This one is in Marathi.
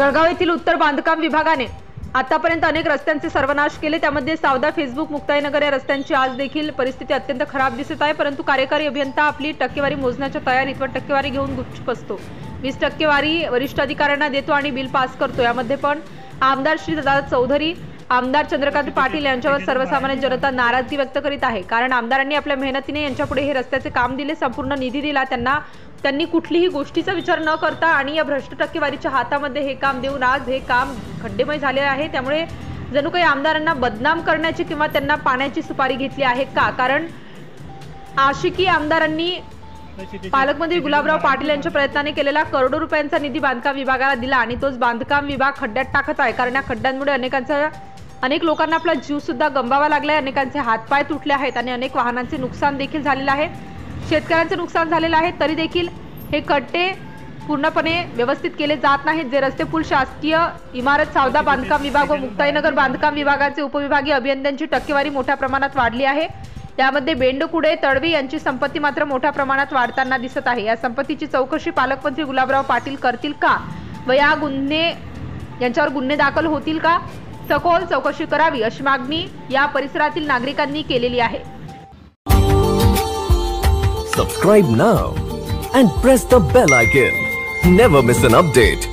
जळगाव येथील उत्तर बांधकाम विभागाने आतापर्यंत अनेक रस्त्यांचे सर्वनाश केले। त्यामध्ये सावदा फेसबुक मुक्ताईनगर या रस्त्यांची आज देखील परिस्थिती अत्यंत खराब दिसत आहे। परंतु कार्यकारी अभियंता आपली टक्केवारी मोजण्याच्या तयारीत व टक्केवारी घेऊन गुपचूप असतो। 20 टक्केवारी वरिष्ठ अधिकाऱ्यांना देतो आणि बिल पास करतो। यामध्ये पण आमदार श्री दादा चौधरी, आमदार चंद्रकांत पाटील यांच्यावर सर्वसामान्य जनता नाराजगी व्यक्त करीत आहे। कारण आमदारांनी आपल्या मेहनतीने यांच्यापुढे हे रस्त्याचे काम दिले, संपूर्ण निधी दिला, त्यांनी कुठलीही गोष्टीचा विचार न करता आणि या भ्रष्ट टक्केवारीच्या हातामध्ये हे काम देऊन आज हे काम खड्डेमय झाले आहे। त्यामुळे जणू काही आमदारांना बदनाम करण्याची किंवा त्यांना पाण्याची सुपारी घेतली आहे का? कारण आशिकी आमदारांनी पालकमंत्री गुलाबराव पाटील यांच्या प्रयत्नाने केलेला करोडो रुपयांचा निधी बांधकाम विभागाला दिला आणि तोच बांधकाम विभाग खड्ड्यात टाकत आहे। कारण या खड्ड्यांमुळे अनेक लोकांना आपला जीव सुद्धा गमवावा लागलाय, अनेकांचे हातपाय तुटले आहेत आणि अनेक वाहनांचे नुकसान देखील झालेले आहे, शेतकऱ्यांचे नुकसान झालेले आहे। तरी देखील हे खड्डे पूर्णपणे व्यवस्थित केले जात नाहीत। जे रस्ते पूल शासकीय इमारत सावदा बांधकाम विभाग व मुक्ताईनगर बांधकाम विभागाचे उपविभागीय अभियंत्यांची टक्केवारी मोठ्या प्रमाणात वाढली आहे। त्यामध्ये बेंडकुडे तडवी यांची संपत्ती मात्र मोठ्या प्रमाणात वाढताना दिसत आहे। या संपत्तीची चौकशी पालकमंत्री गुलाबराव पाटील करतील का व यांच्यावर गुन्हे दाखल होतील का? सखोल चौकशी करावी अशी मागणी या परिसरातील नागरिकांनी केलेली आहे। Subscribe now and press the bell icon. Never miss an update.